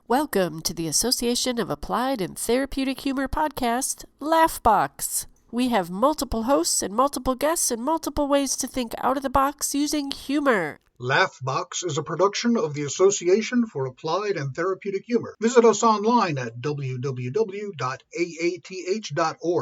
Welcome to the Association of Applied and Therapeutic Humor podcast, Laughbox. We have multiple hosts and multiple guests and multiple ways to think out of the box using humor. Laughbox is a production of the Association for Applied and Therapeutic Humor. Visit us online at www.aath.org.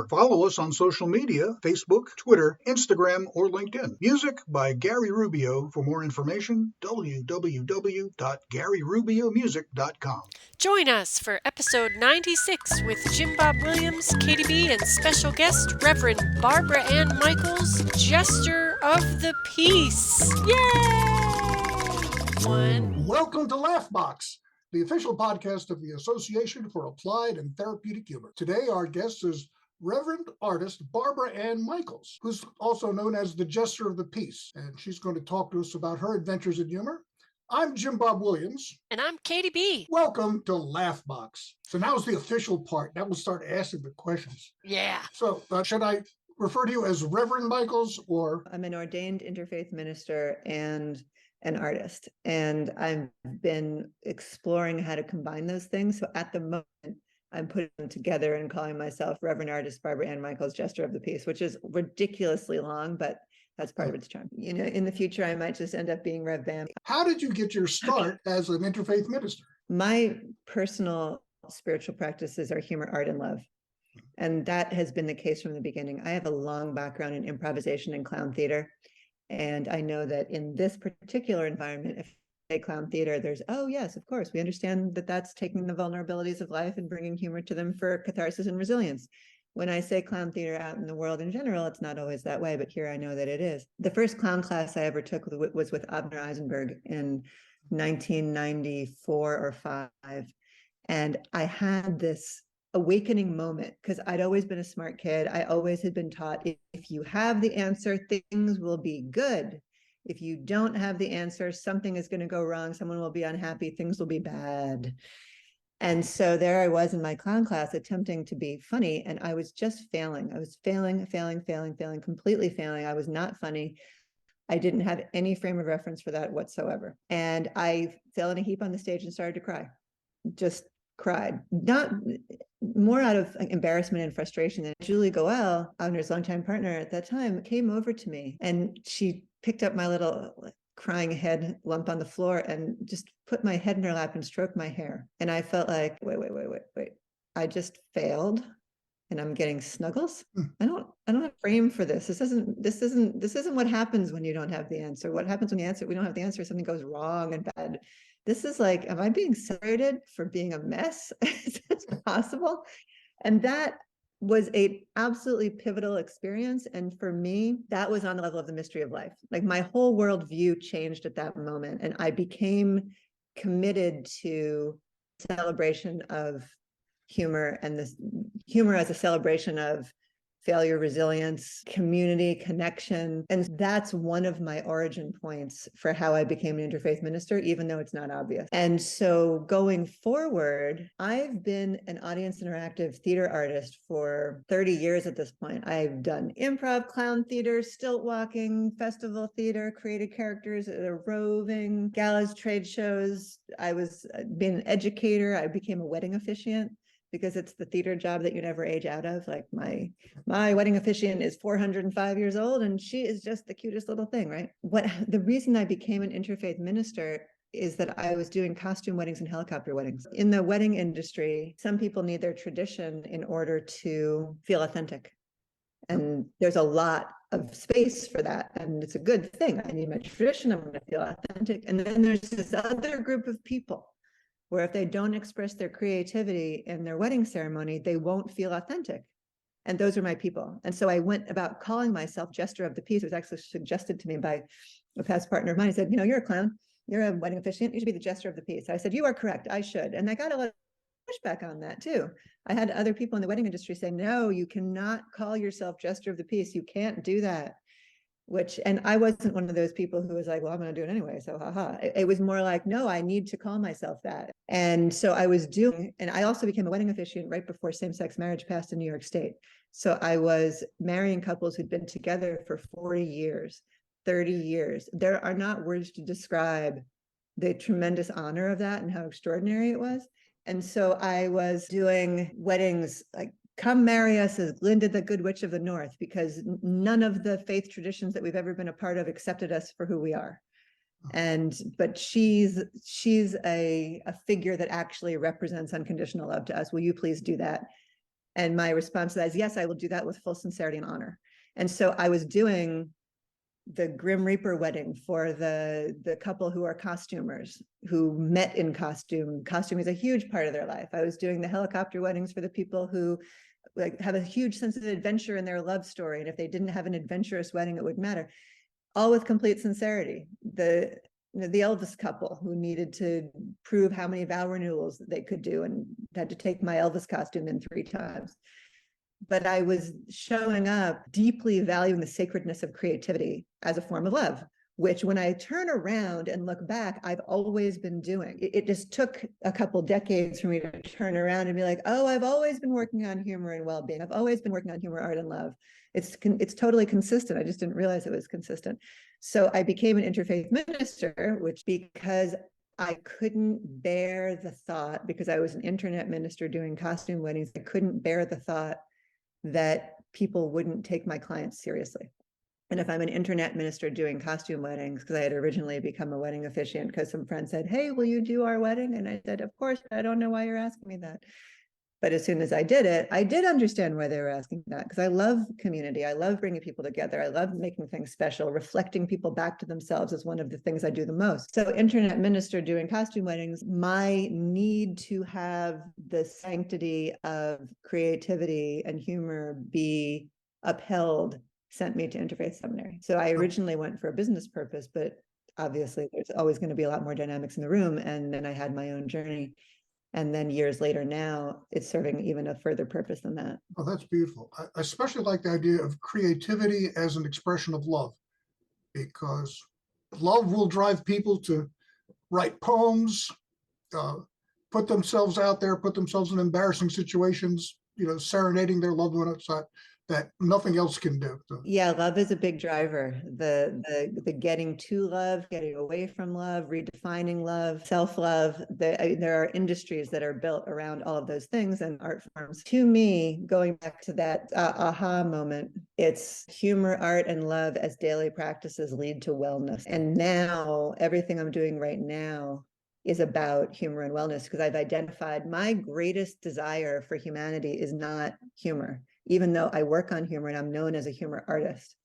Follow us on social media, Facebook, Twitter, Instagram, or LinkedIn. Music by Gary Rubio. For more information, www.garyrubiomusic.com. Join us for episode 96 with Jim Bob Williams, KDB, and special guest Reverend Barbara Ann Michaels, Jester of the Peace. Yay! Welcome to Laughbox, the official podcast of the Association for Applied and Therapeutic Humor. Today, our guest is Reverend artist Barbara Ann Michaels, who's also known as the Jester of the Peace, and she's going to talk to us about her adventures in humor. I'm Jim Bob Williams. And I'm KDB. Welcome to Laughbox. So now's the official part. Now we'll start asking the questions. Yeah. So should I refer to you as Reverend Michaels or? I'm an ordained interfaith minister and an artist, and I've been exploring how to combine those things. So at the moment, I'm putting them together and calling myself Reverend Artist Barbara Ann Michaels, Jester of the Peace, which is ridiculously long, but that's part of its charm. You know, in the future, I might just end up being Rev Bam. How did you get your start as an interfaith minister? My personal spiritual practices are humor, art, and love. And that has been the case from the beginning. I have a long background in improvisation and clown theater. And I know that in this particular environment, if they say clown theater, there's, oh, yes, of course, we understand that that's taking the vulnerabilities of life and bringing humor to them for catharsis and resilience. When I say clown theater out in the world in general, it's not always that way, but here I know that it is. The first clown class I ever took was with Abner Eisenberg in 1994 or 5. And I had this awakening moment because I'd always been a smart kid. I always had been taught if you have the answer, things will be good. If you don't have the answer, something is going to go wrong. Someone will be unhappy. Things will be bad. And so there I was in my clown class attempting to be funny, and I was just failing. I was failing, completely failing. I was not funny. I didn't have any frame of reference for that whatsoever. And I fell in a heap on the stage and started to cry. Just cried, not more out of embarrassment and frustration. And Julie Goel, Abner's longtime partner at that time, came over to me and she picked up my little crying head lump on the floor and just put my head in her lap and stroked my hair. And I felt like, wait. I just failed and I'm getting snuggles. I don't have frame for this. This isn't what happens when you don't have the answer. What happens when we don't have the answer, something goes wrong and bad. This is like, am I being celebrated for being a mess? Is this possible? And that was a absolutely pivotal experience. And for me, that was on the level of the mystery of life. Like my whole worldview changed at that moment. And I became committed to celebration of humor, and this humor as a celebration of failure, resilience, community, connection. And that's one of my origin points for how I became an interfaith minister, even though it's not obvious. And so going forward, I've been an audience interactive theater artist for 30 years at this point. I've done improv, clown theater, stilt walking, festival theater, created characters at a roving, Galas trade shows. I was being an educator. I became a wedding officiant, because it's the theater job that you never age out of. Like my wedding officiant is 405 years old and she is just the cutest little thing, right? The reason I became an interfaith minister is that I was doing costume weddings and helicopter weddings. In the wedding industry, some people need their tradition in order to feel authentic. And there's a lot of space for that. And it's a good thing. I need my tradition. I'm going to feel authentic. And then there's this other group of people where if they don't express their creativity in their wedding ceremony, they won't feel authentic. And those are my people. And so I went about calling myself Jester of the Peace. It was actually suggested to me by a past partner of mine. He said, you know, you're a clown, you're a wedding officiant, you should be the Jester of the Peace. I said, you are correct, I should. And I got a lot of pushback on that too. I had other people in the wedding industry say, no, you cannot call yourself Jester of the Peace. You can't do that. And I wasn't one of those people who was like, well, I'm going to do it anyway. So haha. It was more like, no, I need to call myself that. And so I was doing, and I also became a wedding officiant right before same-sex marriage passed in New York State. So I was marrying couples who'd been together for 40 years, 30 years. There are not words to describe the tremendous honor of that and how extraordinary it was. And so I was doing weddings like, come marry us as Glinda, the Good Witch of the North, because none of the faith traditions that we've ever been a part of accepted us for who we are. But she's a figure that actually represents unconditional love to us. Will you please do that? And my response to that is, yes, I will do that with full sincerity and honor. And so I was doing the Grim Reaper wedding for the couple who are costumers, who met in costume. Costume is a huge part of their life. I was doing the helicopter weddings for the people who like have a huge sense of adventure in their love story. And if they didn't have an adventurous wedding, it wouldn't matter. All with complete sincerity. The Elvis couple who needed to prove how many vow renewals they could do and had to take my Elvis costume in 3 times. But I was showing up deeply valuing the sacredness of creativity as a form of love, which when I turn around and look back, I've always been doing. It just took a couple decades for me to turn around and be like, oh, I've always been working on humor and well-being. I've always been working on humor, art, and love. It's totally consistent. I just didn't realize it was consistent. So I became an interfaith minister, which because I couldn't bear the thought, because I was an internet minister doing costume weddings, I couldn't bear the thought that people wouldn't take my clients seriously. And if I'm an internet minister doing costume weddings, because I had originally become a wedding officiant because some friends said, hey, will you do our wedding? And I said, of course, I don't know why you're asking me that. But as soon as I did it, I did understand why they were asking that, because I love community. I love bringing people together. I love making things special. Reflecting people back to themselves is one of the things I do the most. So internet minister doing costume weddings, my need to have the sanctity of creativity and humor be upheld sent me to Interfaith Seminary. So I originally went for a business purpose, but obviously there's always going to be a lot more dynamics in the room. And then I had my own journey. And then years later now, it's serving even a further purpose than that. Oh, that's beautiful. I especially like the idea of creativity as an expression of love, because love will drive people to write poems, put themselves out there, put themselves in embarrassing situations, serenading their loved one outside, that nothing else can do. So, yeah, love is a big driver. The getting to love, getting away from love, redefining love, self-love. There are industries that are built around all of those things and art forms. To me, going back to that aha moment, it's humor, art, and love as daily practices lead to wellness. And now everything I'm doing right now is about humor and wellness, because I've identified my greatest desire for humanity is not humor. Even though I work on humor and I'm known as a humor artist,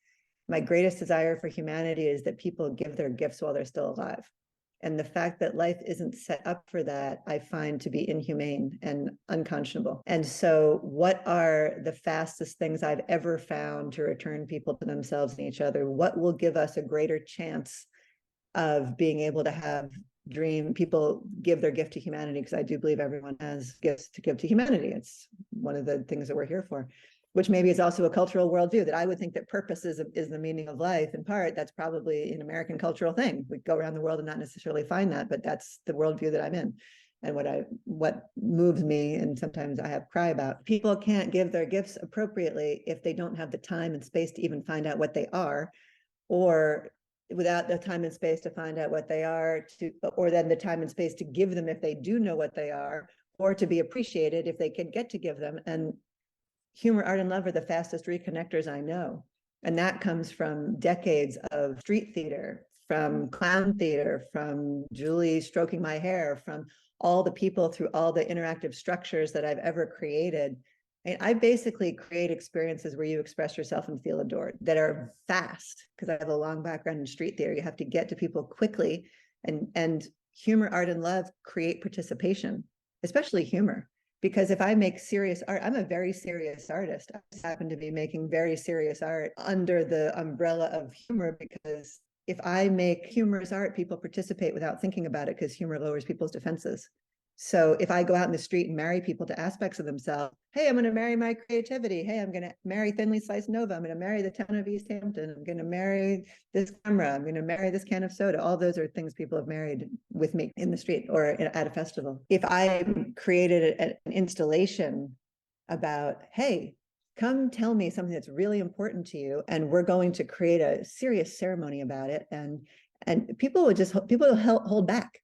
my greatest desire for humanity is that people give their gifts while they're still alive. And the fact that life isn't set up for that, I find to be inhumane and unconscionable. And so what are the fastest things I've ever found to return people to themselves and each other? What will give us a greater chance of being able to have people give their gift to humanity? Because I do believe everyone has gifts to give to humanity. It's one of the things that we're here for, which maybe is also a cultural worldview, that I would think that purpose is the meaning of life. In part, that's probably an American cultural thing. We go around the world and not necessarily find that, but that's the worldview that I'm in. And what moves me, and sometimes I have cry about, people can't give their gifts appropriately if they don't have the time and space to even find out what they are, or without the time and space to find out what they are, or then the time and space to give them if they do know what they are, or to be appreciated if they can get to give them. And humor, art, and love are the fastest reconnectors I know. And that comes from decades of street theater, from clown theater, from Julie stroking my hair, from all the people through all the interactive structures that I've ever created. I basically create experiences where you express yourself and feel adored, that are fast, because I have a long background in street theater. You have to get to people quickly, and humor, art, and love create participation, especially humor. Because if I make serious art, I'm a very serious artist. I just happen to be making very serious art under the umbrella of humor, because if I make humorous art, people participate without thinking about it, because humor lowers people's defenses. So if I go out in the street and marry people to aspects of themselves, hey, I'm going to marry my creativity. Hey, I'm going to marry Thinly Sliced Nova. I'm going to marry the town of East Hampton. I'm going to marry this camera. I'm going to marry this can of soda. All those are things people have married with me in the street or at a festival. If I created an installation about, hey, come tell me something that's really important to you, and we're going to create a serious ceremony about it, and people will hold back.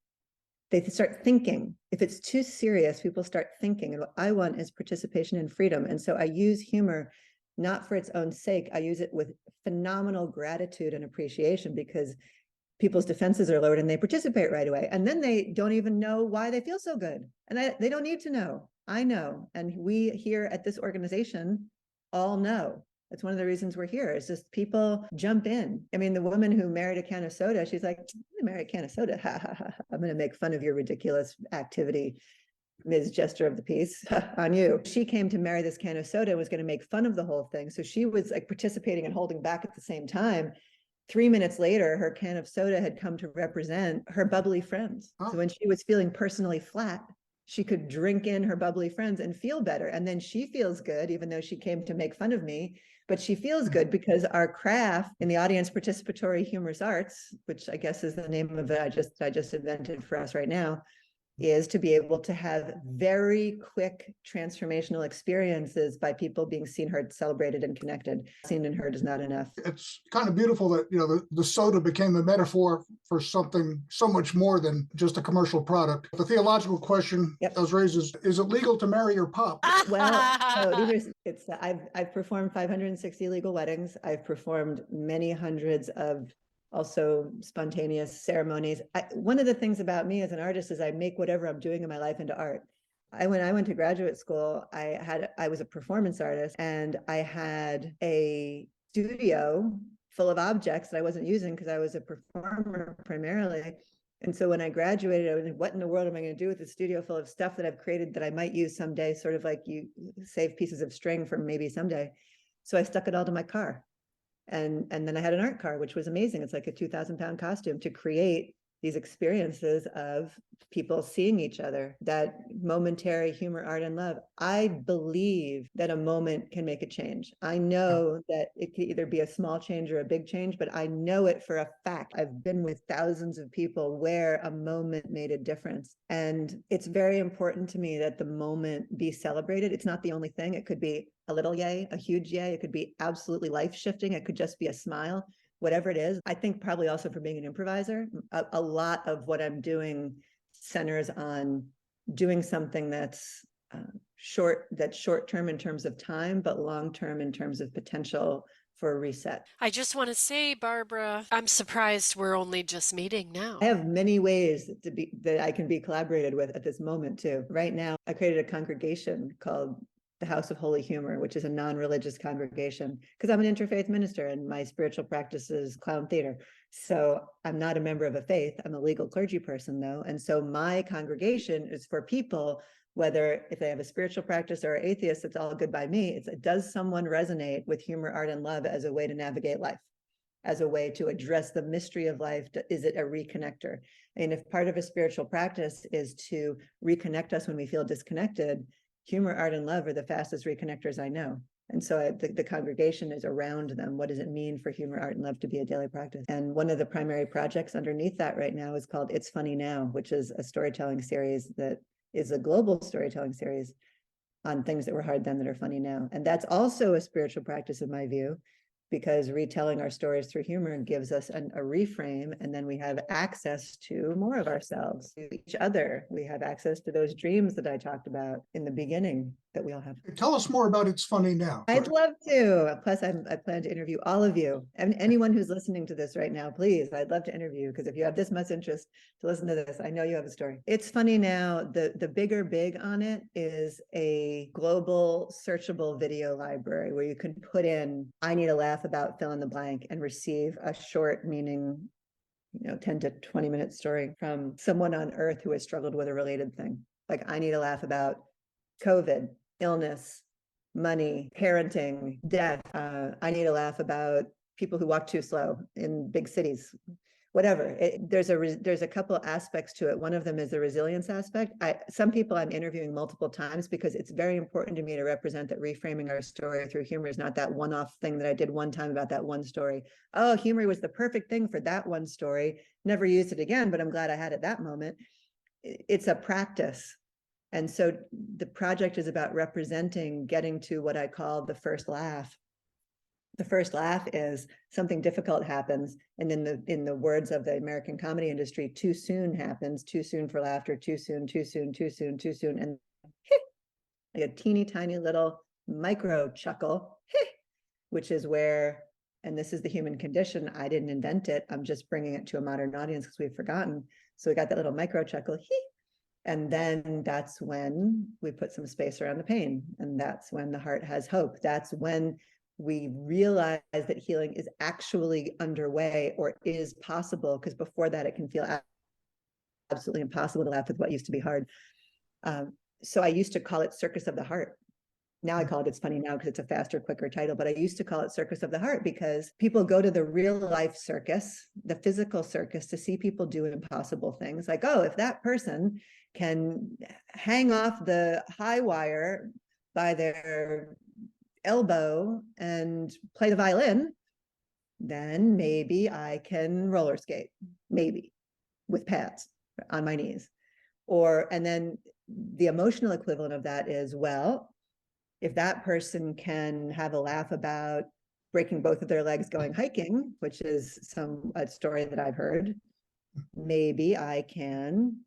they start thinking. If it's too serious, people start thinking. And what I want is participation and freedom. And so I use humor not for its own sake. I use it with phenomenal gratitude and appreciation, because people's defenses are lowered and they participate right away. And then they don't even know why they feel so good. And they don't need to know. I know. And we here at this organization all know. That's one of the reasons we're here, is just people jump in. I mean, the woman who married a can of soda, she's like, I married a can of soda. Ha, ha, ha. I'm going to make fun of your ridiculous activity, Ms. Jester of the Peace, on you. She came to marry this can of soda and was going to make fun of the whole thing. So she was like participating and holding back at the same time. 3 minutes later, her can of soda had come to represent her bubbly friends. Oh. So when she was feeling personally flat, she could drink in her bubbly friends and feel better. And then she feels good, even though she came to make fun of me, but she feels good because our craft in the audience participatory humorous arts, which I guess is the name of it I just invented for us right now, is to be able to have very quick transformational experiences by people being seen, heard, celebrated, and connected. Seen and heard is not enough. It's kind of beautiful that, the soda became a metaphor for something so much more than just a commercial product. The theological question that was raised is it legal to marry your pop? Well, so I've performed 560 legal weddings. I've performed many hundreds of also spontaneous ceremonies. One of the things about me as an artist is I make whatever I'm doing in my life into art. When I went to graduate school, I was a performance artist, and I had a studio full of objects that I wasn't using because I was a performer primarily. And so when I graduated, I was like, what in the world am I going to do with a studio full of stuff that I've created that I might use someday, sort of like you save pieces of string for maybe someday. So I stuck it all to my car. And then I had an art car, which was amazing. It's like a 2,000-pound costume to create these experiences of people seeing each other, that momentary humor, art, and love. I believe that a moment can make a change. I know that it could either be a small change or a big change, but I know it for a fact. I've been with thousands of people where a moment made a difference. And it's very important to me that the moment be celebrated. It's not the only thing. It could be a little yay, a huge yay. It could be absolutely life-shifting. It could just be a smile. Whatever it is. I think probably also for being an improviser, a lot of what I'm doing centers on doing something that's short-term in terms of time, but long-term in terms of potential for a reset. I just want to say, Barbara, I'm surprised we're only just meeting now. I have many ways that I can be collaborated with at this moment too. Right now, I created a congregation called the House of Holy Humor, which is a non-religious congregation, because I'm an interfaith minister and my spiritual practice is clown theater. So I'm not a member of a faith. I'm a legal clergy person though. And so my congregation is for people, whether if they have a spiritual practice or atheists, it's all good by me. Does someone resonate with humor, art, and love as a way to navigate life? As a way to address the mystery of life? Is it a reconnector? And if part of a spiritual practice is to reconnect us when we feel disconnected, humor, art, and love are the fastest reconnectors I know. And so the congregation is around them. What does it mean for humor, art, and love to be a daily practice? And one of the primary projects underneath that right now is called It's Funny Now, which is a storytelling series that is a global storytelling series on things that were hard then that are funny now. And that's also a spiritual practice in my view, because retelling our stories through humor gives us a reframe, and then we have access to more of ourselves, to each other. We have access to those dreams that I talked about in the beginning that we all have. Tell us more about It's Funny Now. I'd love to. Plus, I plan to interview all of you. And anyone who's listening to this right now, please, I'd love to interview, because if you have this much interest to listen to this, I know you have a story. It's Funny Now. The bigger big on it is a global searchable video library where you can put in, I need a laugh about fill in the blank, and receive a short, meaning 10 to 20 minute story from someone on earth who has struggled with a related thing. Like, I need a laugh about COVID, illness, money, parenting, death. I need a laugh about people who walk too slow in big cities, whatever. There's a couple aspects to it. One of them is the resilience aspect. Some people I'm interviewing multiple times because it's very important to me to represent that reframing our story through humor is not that one-off thing that I did one time about that one story. Oh, humor was the perfect thing for that one story. Never used it again, but I'm glad I had it that moment. It's a practice. And so the project is about representing, getting to what I call the first laugh, The first laugh is something difficult happens, and in the words of the American comedy industry, too soon happens, too soon for laughter, too soon, too soon, too soon, too soon, and like a teeny tiny little micro chuckle, which is where, and this is the human condition, I didn't invent it, I'm just bringing it to a modern audience because we've forgotten. So we got that little micro chuckle, and then that's when we put some space around the pain, and that's when the heart has hope. That's when we realize that healing is actually underway or is possible, because before that it can feel absolutely impossible to laugh with what used to be hard. So I used to call it Circus of the Heart. Now I call it It's Funny Now because it's a faster, quicker title, but I used to call it Circus of the Heart because people go to the real life circus, the physical circus, to see people do impossible things. Like, oh, if that person can hang off the high wire by their elbow and play the violin, then maybe I can roller skate, maybe with pads on my knees. And then the emotional equivalent of that is, well, if that person can have a laugh about breaking both of their legs going hiking, which is a story that I've heard, maybe I can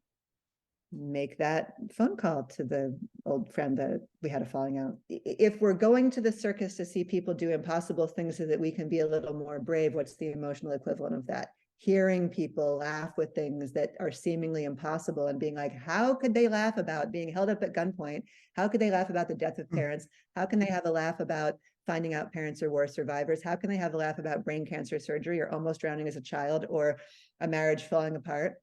make that phone call to the old friend that we had a falling out. If we're going to the circus to see people do impossible things so that we can be a little more brave, what's the emotional equivalent of that? Hearing people laugh with things that are seemingly impossible and being like, how could they laugh about being held up at gunpoint? How could they laugh about the death of parents? How can they have a laugh about finding out parents are war survivors? How can they have a laugh about brain cancer surgery or almost drowning as a child or a marriage falling apart?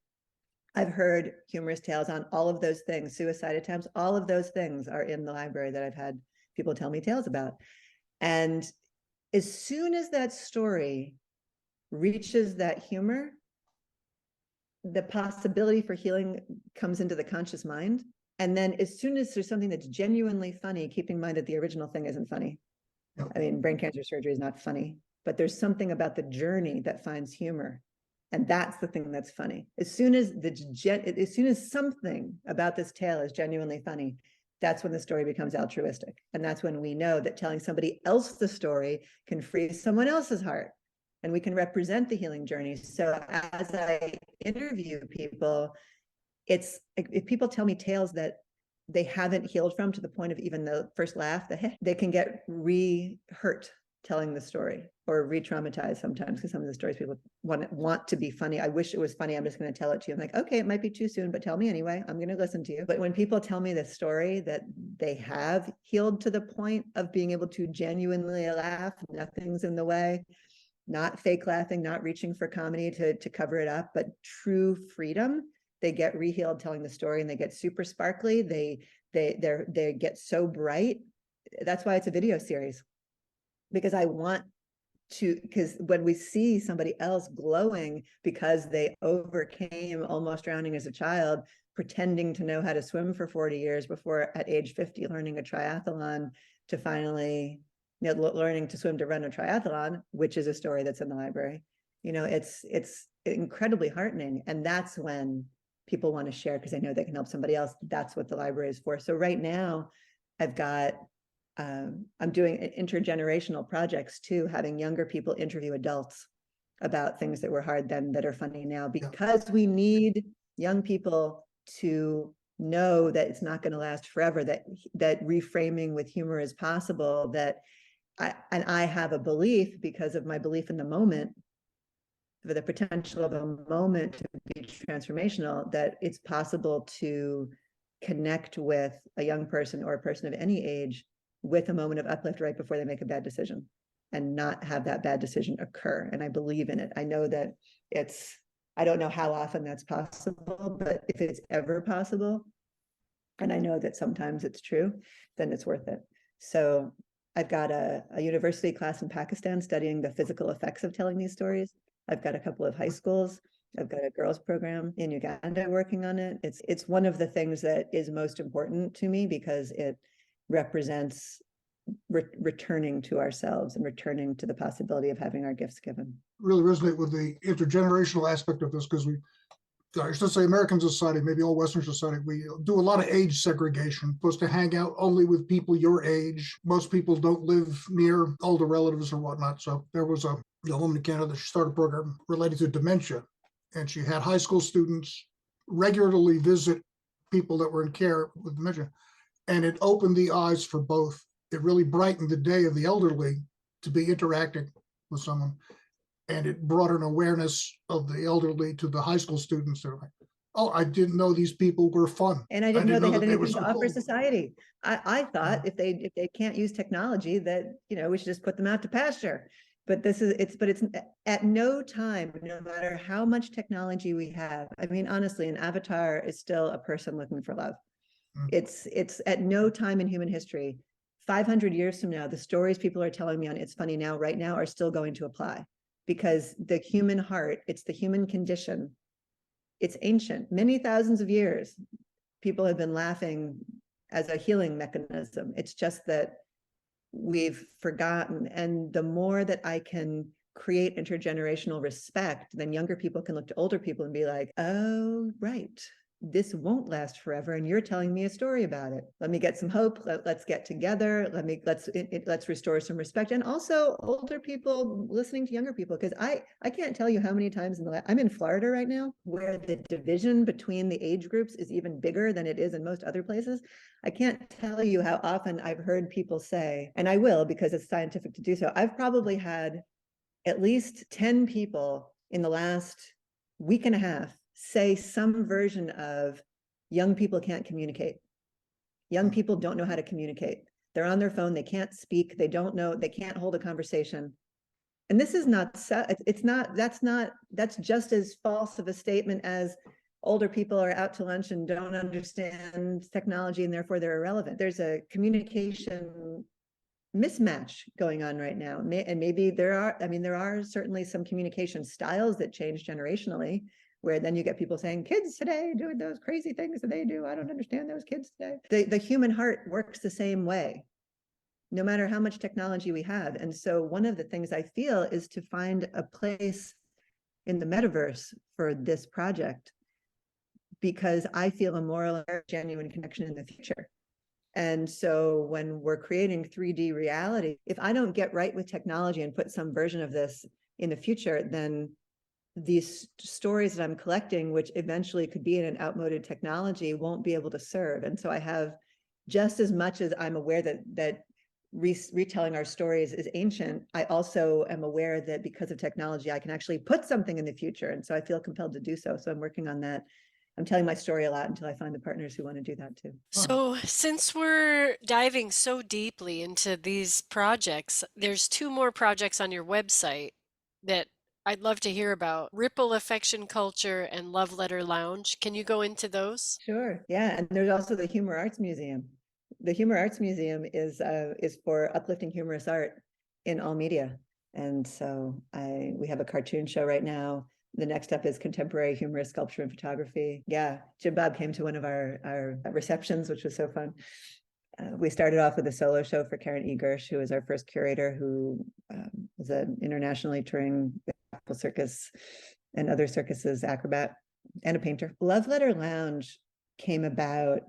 I've heard humorous tales on all of those things, suicide attempts, all of those things are in the library that I've had people tell me tales about. And as soon as that story reaches that humor, the possibility for healing comes into the conscious mind. And then as soon as there's something that's genuinely funny, keeping in mind that the original thing isn't funny. Yep. I mean, brain cancer surgery is not funny, but there's something about the journey that finds humor. And that's the thing that's funny. As soon as something about this tale is genuinely funny, that's when the story becomes altruistic. And that's when we know that telling somebody else the story can free someone else's heart. And we can represent the healing journey. So as I interview people, if people tell me tales that they haven't healed from to the point of even the first laugh, they can get re-hurt telling the story or re-traumatized sometimes, because some of the stories people want to be funny. I wish it was funny. I'm just going to tell it to you. I'm like, okay, it might be too soon, but tell me anyway. I'm going to listen to you. But when people tell me the story that they have healed to the point of being able to genuinely laugh, nothing's in the way, not fake laughing, not reaching for comedy to cover it up, but true freedom, they get re-healed telling the story, and they get super sparkly. They get so bright. That's why it's a video series, because I want to, because when we see somebody else glowing because they overcame almost drowning as a child, pretending to know how to swim for 40 years before at age 50 learning a triathlon to finally, learning to swim to run a triathlon, which is a story that's in the library. It's incredibly heartening. And that's when people want to share because they know they can help somebody else. That's what the library is for. So right now I've got, I'm doing intergenerational projects too, having younger people interview adults about things that were hard then that are funny now, because we need young people to know that it's not going to last forever, that reframing with humor is possible, that I have a belief, because of my belief in the moment, for the potential of a moment to be transformational, that it's possible to connect with a young person or a person of any age with a moment of uplift right before they make a bad decision, and not have that bad decision occur. And I believe in it. I know that I don't know how often that's possible, but if it's ever possible, and I know that sometimes it's true, then it's worth it. So I've got a university class in Pakistan studying the physical effects of telling these stories. I've got a couple of high schools. I've got a girls program in Uganda working on it. It's one of the things that is most important to me, because it represents returning to ourselves and returning to the possibility of having our gifts given. Really resonate with the intergenerational aspect of this, because I used to say American society, maybe all Western society, we do a lot of age segregation. Supposed to hang out only with people your age. Most people don't live near older relatives or whatnot. So there was a woman in Canada, she started a program related to dementia. And she had high school students regularly visit people that were in care with dementia. And it opened the eyes for both. It really brightened the day of the elderly to be interacting with someone. And it brought an awareness of the elderly to the high school students. They're like, oh, I didn't know these people were fun. And I didn't know they had that anything to offer cool. society. I thought if they can't use technology, that, we should just put them out to pasture. But it's at no time, no matter how much technology we have. I mean, honestly, an avatar is still a person looking for love. It's at no time in human history, 500 years from now, the stories people are telling me on It's Funny Now, right now, are still going to apply. Because the human heart, it's the human condition. It's ancient, many thousands of years. People have been laughing as a healing mechanism. It's just that we've forgotten. And the more that I can create intergenerational respect, then younger people can look to older people and be like, oh, right, this won't last forever, and you're telling me a story about it. Let me get some hope. Let's get together. Let's restore some respect. And also older people listening to younger people, because I can't tell you how many times I'm in Florida right now, where the division between the age groups is even bigger than it is in most other places. I can't tell you how often I've heard people say, and I will because it's scientific to do so. I've probably had at least 10 people in the last week and a half say some version of young people can't communicate. Young people don't know how to communicate. They're on their phone, they can't speak, they don't know, they can't hold a conversation. And this is that's just as false of a statement as older people are out to lunch and don't understand technology and therefore they're irrelevant. There's a communication mismatch going on right now. And maybe there are certainly some communication styles that change generationally, where then you get people saying, kids today doing those crazy things that they do. I don't understand those kids today. The human heart works the same way, no matter how much technology we have. And so one of the things I feel is to find a place in the metaverse for this project, because I feel a moral, genuine connection in the future. And so when we're creating 3D reality, if I don't get right with technology and put some version of this in the future, then these stories that I'm collecting, which eventually could be in an outmoded technology, won't be able to serve. And so I have, just as much as I'm aware that retelling our stories is ancient, I also am aware that because of technology, I can actually put something in the future. And so I feel compelled to do so. So I'm working on that. I'm telling my story a lot until I find the partners who want to do that too. So since we're diving so deeply into these projects, there's 2 more projects on your website that I'd love to hear about: Ripple Affection Culture and Love Letter Lounge. Can you go into those? Sure. Yeah. And there's also the Humor Arts Museum. The Humor Arts Museum is for uplifting humorous art in all media. And so we have a cartoon show right now. The next up is contemporary humorous sculpture and photography. Yeah, Jim Bob came to one of our receptions, which was so fun. We started off with a solo show for Karen Egersh, who was our first curator, who was an internationally touring circus and other circuses acrobat and a painter. Love Letter Lounge came about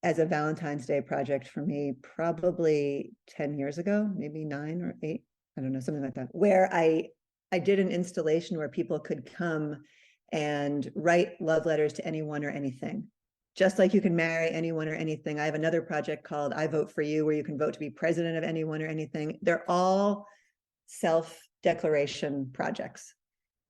as a Valentine's Day project for me probably 10 years ago, maybe 9 or 8, I don't know, something like that, where I did an installation where people could come and write love letters to anyone or anything. Just like you can marry anyone or anything. I have another project called I Vote for You, where you can vote to be president of anyone or anything. They're all self-declaration projects.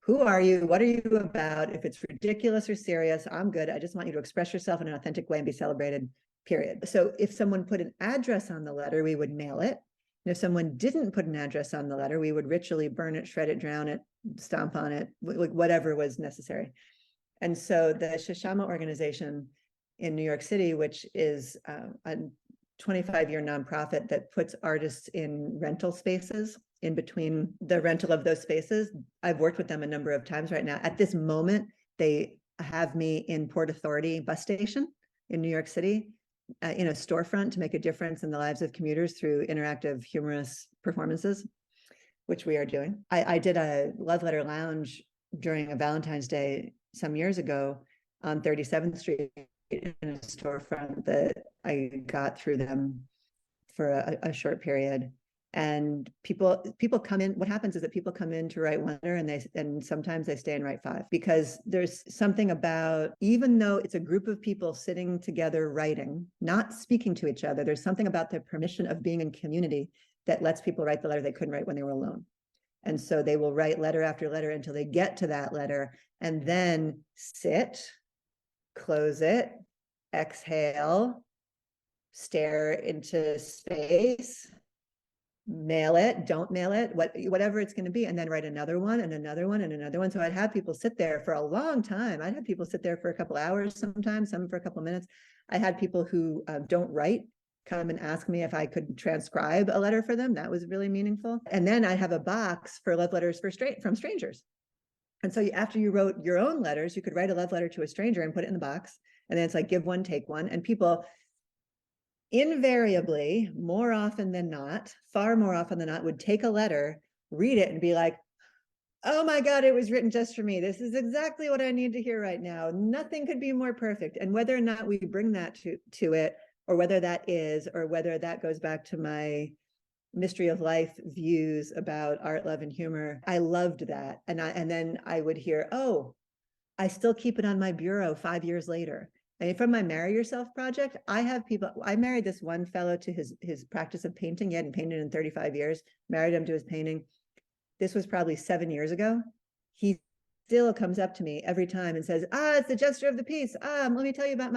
Who are you? What are you about? If it's ridiculous or serious, I'm good. I just want you to express yourself in an authentic way and be celebrated, period. So if someone put an address on the letter, we would mail it. And if someone didn't put an address on the letter, we would ritually burn it, shred it, drown it, stomp on it, like whatever was necessary. And so the Shashama organization in New York City, which is a 25-year nonprofit that puts artists in rental spaces in between the rental of those spaces. I've worked with them a number of times right now. At this moment, they have me in Port Authority bus station in New York City, in a storefront to make a difference in the lives of commuters through interactive humorous performances, which we are doing. I did a Love Letter Lounge during a Valentine's Day some years ago on 37th Street in a storefront that I got through them for a short period. And people come in. What happens is that people come in to write one letter, and sometimes they stay and write 5, because there's something about, even though it's a group of people sitting together writing, not speaking to each other, there's something about the permission of being in community that lets people write the letter they couldn't write when they were alone. And so they will write letter after letter until they get to that letter, and then sit, close it, exhale, stare into space, mail it, don't mail it, whatever it's going to be, and then write another one and another one and another one. So I'd have people sit there for a long time. I'd have people sit there for a couple hours sometimes, some for a couple of minutes. I had people who don't write come and ask me if I could transcribe a letter for them. That was really meaningful. And then I have a box for love letters from strangers. And so after you wrote your own letters, you could write a love letter to a stranger and put it in the box. And then it's like, give one, take one. And people invariably, more often than not, far more often than not, would take a letter, read it, and be like, oh my God, it was written just for me. This is exactly what I need to hear right now. Nothing could be more perfect. And whether or not we bring that to it, or whether that is, or whether that goes back to my mystery of life views about art, love, and humor, I loved that. And then I would hear, oh, I still keep it on my bureau 5 years later. And from my Marry Yourself project, I have people, I married this one fellow to his practice of painting. He hadn't painted in 35 years, married him to his painting. This was probably 7 years ago. He still comes up to me every time and says, it's the Jester of the piece. Let me tell you about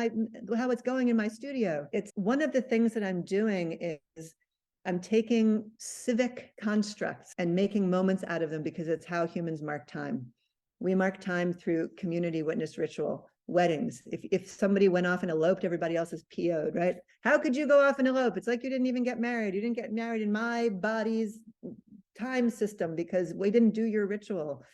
how it's going in my studio. It's one of the things that I'm doing is I'm taking civic constructs and making moments out of them, because it's how humans mark time. We mark time through community witness ritual. Weddings. If somebody went off and eloped, everybody else is PO'd, right? How could you go off and elope? It's like you didn't even get married. You didn't get married in my body's time system because we didn't do your ritual.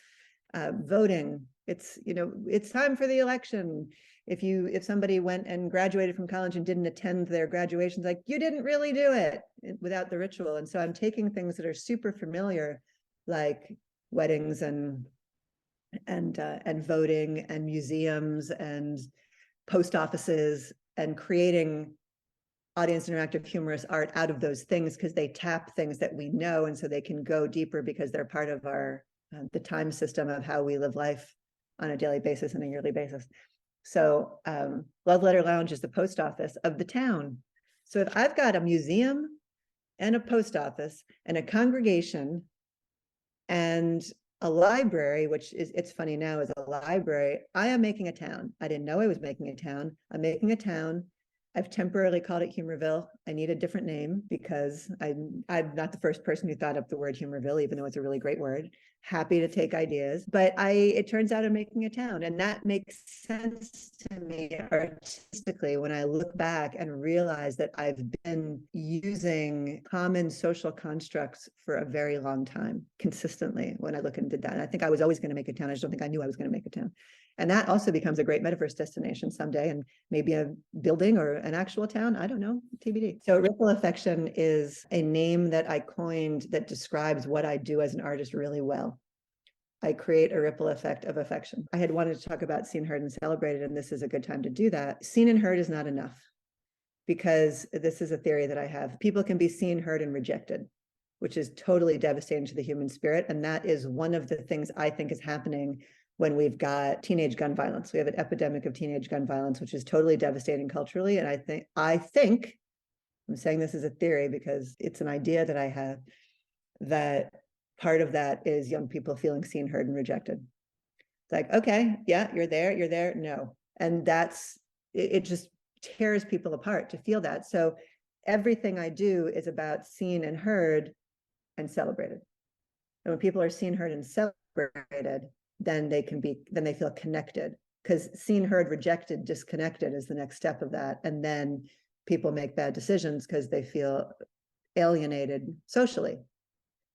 Voting. It's time for the election. If somebody went and graduated from college and didn't attend their graduations, like, you didn't really do it without the ritual. And so I'm taking things that are super familiar, like weddings and voting and museums and post offices, and creating audience interactive humorous art out of those things, because they tap things that we know, and so they can go deeper because they're part of our the time system of how we live life on a daily basis and a yearly basis. So Love Letter Lounge is the post office of the town. So if I've got a museum and a post office and a congregation and a library, which is, it's funny now, is a library, I am making a town. I didn't know I was making a town. I'm making a town. I've temporarily called it Humorville. I need a different name because I'm not the first person who thought up the word Humorville, even though it's a really great word. Happy to take ideas, but it turns out I'm making a town, and that makes sense to me artistically when I look back and realize that I've been using common social constructs for a very long time, consistently, when I look and did that. And I think I was always going to make a town. I just don't think I knew I was going to make a town. And that also becomes a great metaverse destination someday, and maybe a building or an actual town. I don't know, TBD. So ripple affection is a name that I coined that describes what I do as an artist really well. I create a ripple effect of affection. I had wanted to talk about seen, heard, and celebrated, and this is a good time to do that. Seen and heard is not enough, because this is a theory that I have. People can be seen, heard, and rejected, which is totally devastating to the human spirit. And that is one of the things I think is happening when we've got teenage gun violence. We have an epidemic of teenage gun violence, which is totally devastating culturally. And I think, I'm saying this as a theory because it's an idea that I have, that part of that is young people feeling seen, heard, and rejected. It's like, okay, yeah, you're there, no. And it just tears people apart to feel that. So everything I do is about seen and heard and celebrated. And when people are seen, heard, and celebrated, then they feel connected, because seen, heard, rejected, disconnected is the next step of that. And then people make bad decisions because they feel alienated socially,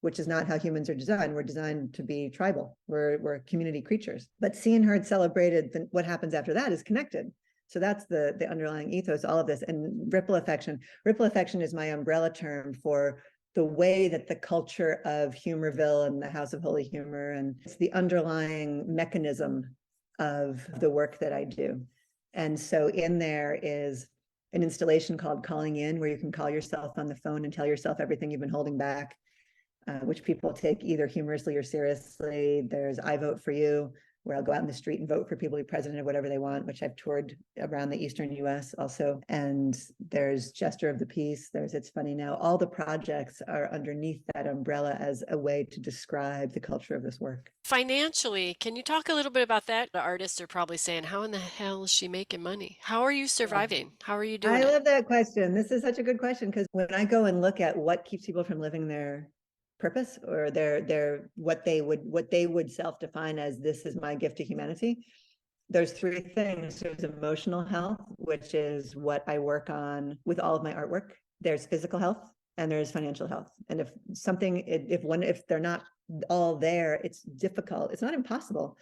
which is not how humans are designed. We're designed to be tribal. We're community creatures. But seen, heard, celebrated, then what happens after that is connected. So that's the underlying ethos, all of this. And ripple affection. Ripple affection is my umbrella term for the way that the culture of Humorville and the House of Holy Humor, and it's the underlying mechanism of the work that I do. And so in there is an installation called Calling In, where you can call yourself on the phone and tell yourself everything you've been holding back, which people take either humorously or seriously. There's I Vote For You, where I'll go out in the street and vote for people to be president of whatever they want, which I've toured around the Eastern US also. And there's Jester of the Peace, there's It's Funny Now. All the projects are underneath that umbrella as a way to describe the culture of this work. Financially, can you talk a little bit about that? The artists are probably saying, how in the hell is she making money? How are you surviving? How are you doing I it? love that question. This is such a good question, because when I go and look at what keeps people from living their purpose, or their what they would self-define as, this is my gift to humanity, there's three things. There's emotional health, which is what I work on with all of my artwork. There's physical health, and there's financial health. And if they're not all there, it's difficult. It's not impossible.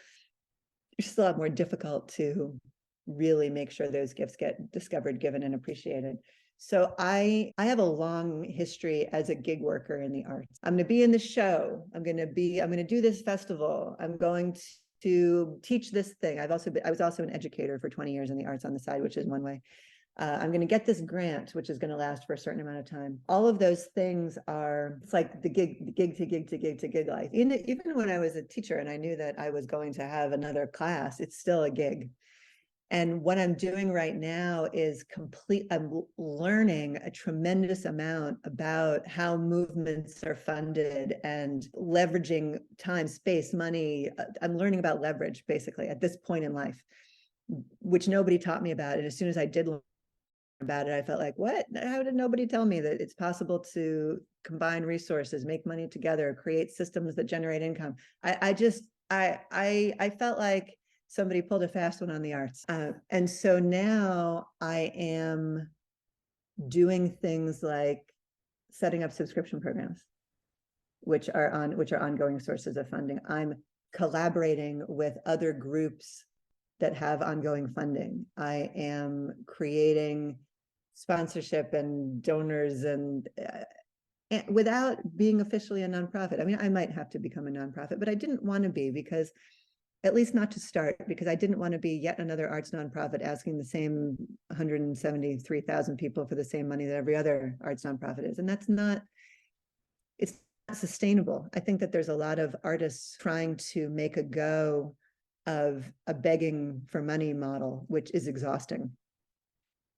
It's still a lot more difficult to really make sure those gifts get discovered, given, and appreciated. So I have a long history as a gig worker in the arts. I'm going to be in the show. I'm going to do this festival. I'm going to teach this thing. I was also an educator for 20 years in the arts on the side, which is one way. I'm going to get this grant, which is going to last for a certain amount of time. All of those things it's like the gig to gig life. Even when I was a teacher and I knew that I was going to have another class, it's still a gig. And what I'm doing right now is I'm learning a tremendous amount about how movements are funded and leveraging time, space, money. I'm learning about leverage, basically, at this point in life, which nobody taught me about. And as soon as I did learn about it, I felt like, what? How did nobody tell me that it's possible to combine resources, make money together, create systems that generate income? I felt like somebody pulled a fast one on the arts. And so now I am doing things like setting up subscription programs, which are ongoing sources of funding. I'm collaborating with other groups that have ongoing funding. I am creating sponsorship and donors and without being officially a nonprofit. I mean, I might have to become a nonprofit, but I didn't want to be, because at least not to start, because I didn't want to be yet another arts nonprofit asking the same 173,000 people for the same money that every other arts nonprofit is. And it's not sustainable. I think that there's a lot of artists trying to make a go of a begging for money model, which is exhausting.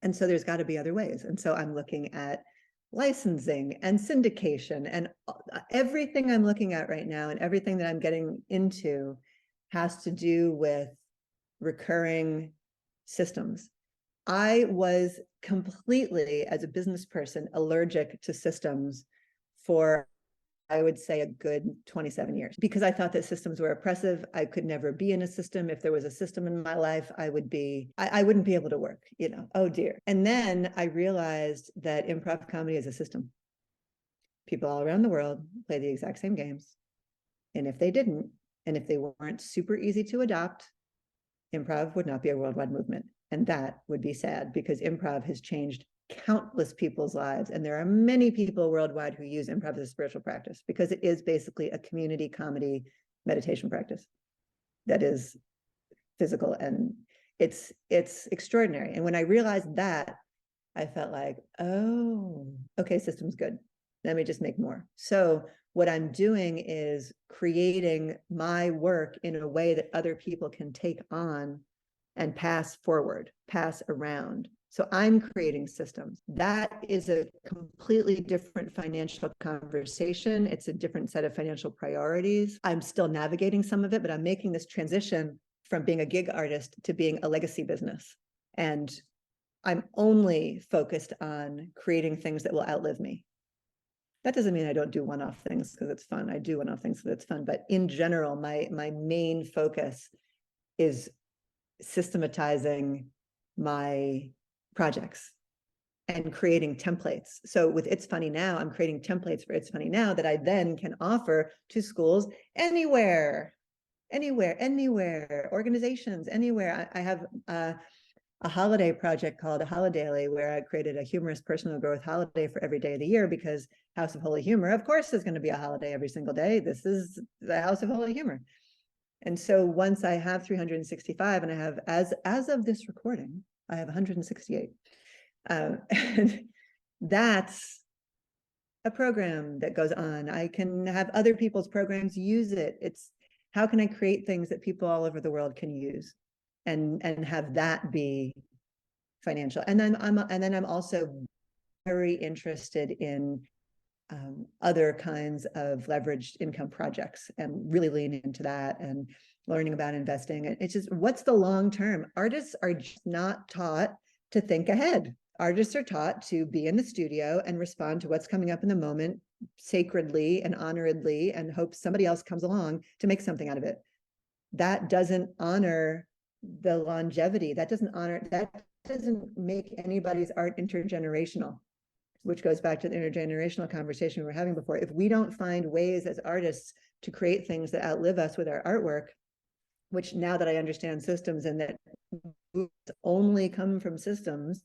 And so there's got to be other ways. And so I'm looking at licensing and syndication, and everything I'm looking at right now, and everything that I'm getting into has to do with recurring systems. I was completely, as a business person, allergic to systems for, I would say, a good 27 years, because I thought that systems were oppressive. I could never be in a system. If there was a system in my life, I wouldn't be able to work, oh dear. And then I realized that improv comedy is a system. People all around the world play the exact same games. And if they didn't, and if they weren't super easy to adopt, improv would not be a worldwide movement. And that would be sad, because improv has changed countless people's lives. And there are many people worldwide who use improv as a spiritual practice, because it is basically a community comedy meditation practice that is physical, and it's extraordinary. And when I realized that, I felt like, oh, okay, system's good. Let me just make more. So what I'm doing is creating my work in a way that other people can take on and pass forward, pass around. So I'm creating systems. That is a completely different financial conversation. It's a different set of financial priorities. I'm still navigating some of it, but I'm making this transition from being a gig artist to being a legacy business. And I'm only focused on creating things that will outlive me. That doesn't mean I don't do one-off things because it's fun. I do one-off things because it's fun. But in general, my main focus is systematizing my projects and creating templates. So with It's Funny Now, I'm creating templates for It's Funny Now that I then can offer to schools anywhere, organizations, anywhere. I have a holiday project called A Holidaily, where I created a humorous personal growth holiday for every day of the year, because House of Holy Humor, of course, is going to be a holiday every single day. This is the House of Holy Humor. And so once I have 365, and I have, as of this recording, I have 168. And that's a program that goes on. I can have other people's programs use it. It's how can I create things that people all over the world can use, and have that be financial. And then I'm also very interested in other kinds of leveraged income projects, and really leaning into that and learning about investing. It's just, what's the long term? Artists are just not taught to think ahead. Artists are taught to be in the studio and respond to what's coming up in the moment sacredly and honoredly, and hope somebody else comes along to make something out of it. That doesn't honor the longevity. That doesn't make anybody's art intergenerational, which goes back to the intergenerational conversation we were having before. If we don't find ways as artists to create things that outlive us with our artwork, which now that I understand systems and that only come from systems,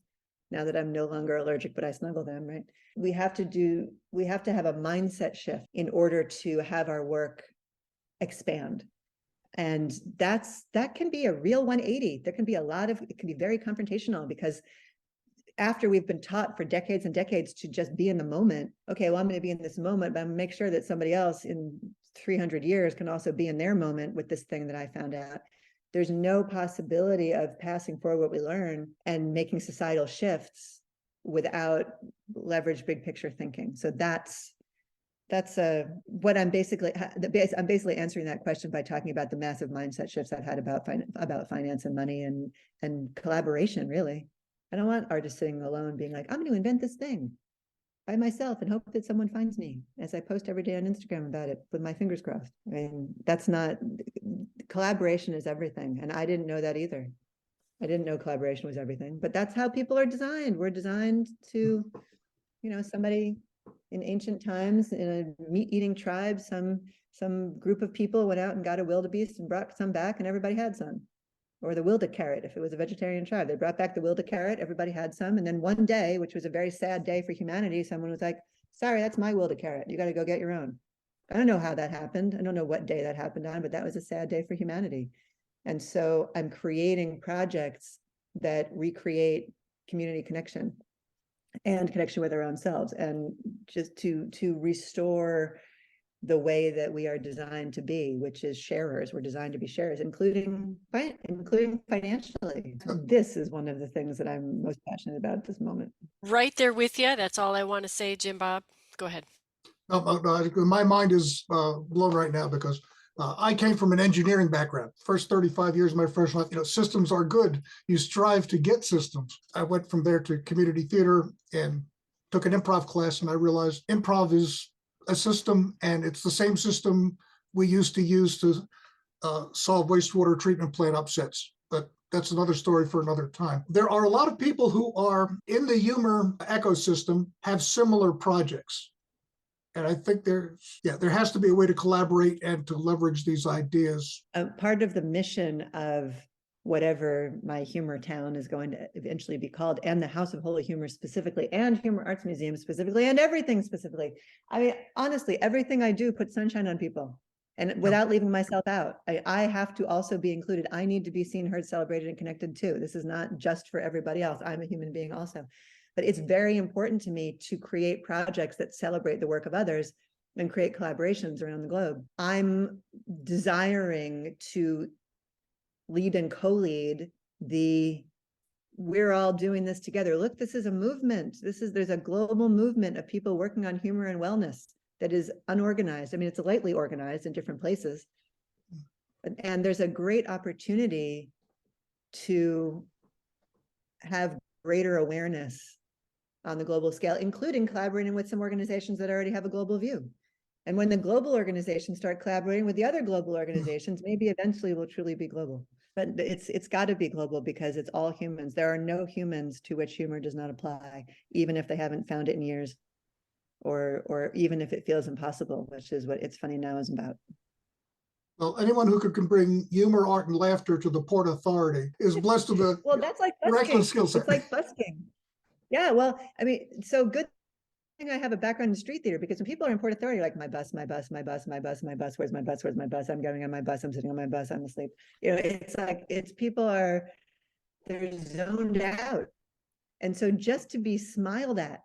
now that I'm no longer allergic, but I snuggle them, right? We have to have a mindset shift in order to have our work expand. And that can be a real 180. There can be it can be very confrontational, because after we've been taught for decades and decades to just be in the moment, okay, well, I'm going to be in this moment, but I'm going to make sure that somebody else in 300 years can also be in their moment with this thing that I found out. There's no possibility of passing forward what we learn and making societal shifts without leverage big picture thinking. So that's what I'm basically answering that question by talking about the massive mindset shifts I've had about finance and money and collaboration. Really, I don't want artists sitting alone being like, I'm going to invent this thing by myself and hope that someone finds me as I post every day on Instagram about it with my fingers crossed. I mean, that's not, collaboration is everything. And I didn't know that either. I didn't know collaboration was everything, but that's how people are designed. We're designed to, somebody in ancient times in a meat-eating tribe, some group of people went out and got a wildebeest and brought some back, and everybody had some. Or the wilde carrot, if it was a vegetarian tribe, they brought back the wilde carrot, everybody had some. And then one day, which was a very sad day for humanity, someone was like, sorry, that's my wilde carrot. You got to go get your own. I don't know how that happened. I don't know what day that happened on, but that was a sad day for humanity. And so I'm creating projects that recreate community connection and connection with our own selves, and just to restore the way that we are designed to be, which is sharers. We're designed to be sharers, including financially. This is one of the things that I'm most passionate about at this moment. Right there with you. That's all I want to say, Jim Bob. Go ahead. No, my mind is blown right now, because I came from an engineering background. First 35 years of my professional life, systems are good. You strive to get systems. I went from there to community theater and took an improv class, and I realized improv is a system, and it's the same system we used to use to solve wastewater treatment plant upsets. But that's another story for another time. There are a lot of people who are in the humor ecosystem, have similar projects. And I think there has to be a way to collaborate and to leverage these ideas. Part of the mission of whatever my humor town is going to eventually be called, and the House of Holy Humor specifically, and Humor Arts Museum specifically, and everything specifically. I mean, honestly, everything I do puts sunshine on people, and without leaving myself out. I have to also be included. I need to be seen, heard, celebrated, and connected too. This is not just for everybody else. I'm a human being also. But it's very important to me to create projects that celebrate the work of others and create collaborations around the globe. I'm desiring to lead and co-lead we're all doing this together. Look, this is a movement. There's a global movement of people working on humor and wellness that is unorganized. I mean, it's lightly organized in different places. And there's a great opportunity to have greater awareness on the global scale, including collaborating with some organizations that already have a global view. And when the global organizations start collaborating with the other global organizations, maybe eventually we'll truly be global. But it's got to be global, because it's all humans. There are no humans to which humor does not apply, even if they haven't found it in years, or even if it feels impossible, which is what It's Funny Now is about. Well, anyone who can bring humor, art, and laughter to the Port Authority is blessed with a well, that's like miraculous busking. skill set. It's like busking. Yeah, well, I mean, so good I have a background in street theater, because when people are in Port Authority, like my bus, my bus, my bus, my bus, my bus, where's my bus, where's my bus, I'm going on my bus, I'm sitting on my bus, I'm asleep. It's like, people are, they're zoned out. And so just to be smiled at,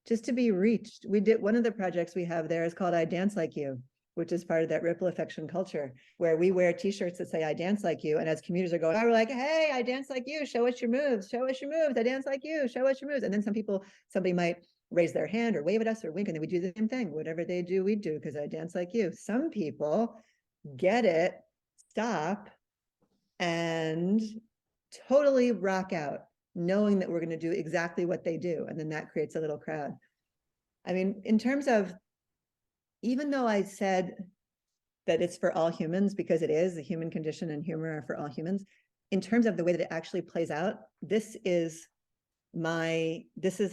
just to be reached. We did, one of the projects we have there is called I Dance Like You, which is part of that ripple affection culture, where we wear t-shirts that say I dance like you. And as commuters are going, we're like, hey, I dance like you, show us your moves, show us your moves, I dance like you, show us your moves. And then somebody might raise their hand or wave at us or wink, and then we do the same thing. Whatever they do, we do, because I dance like you. Some people get it, stop, and totally rock out, knowing that we're going to do exactly what they do. And then that creates a little crowd. I mean, in terms of, even though I said that it's for all humans, because it is, the human condition and humor are for all humans, in terms of the way that it actually plays out, this is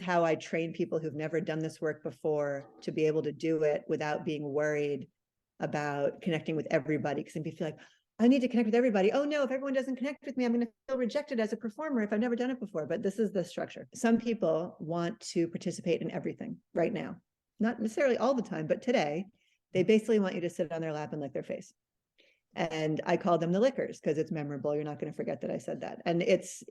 how I train people who've never done this work before to be able to do it without being worried about connecting with everybody. Because people feel like, I need to connect with everybody. Oh no, if everyone doesn't connect with me, I'm going to feel rejected as a performer if I've never done it before. But this is the structure. Some people want to participate in everything right now. Not necessarily all the time, but today, they basically want you to sit on their lap and lick their face. And I call them the lickers because it's memorable. You're not going to forget that I said that. And it's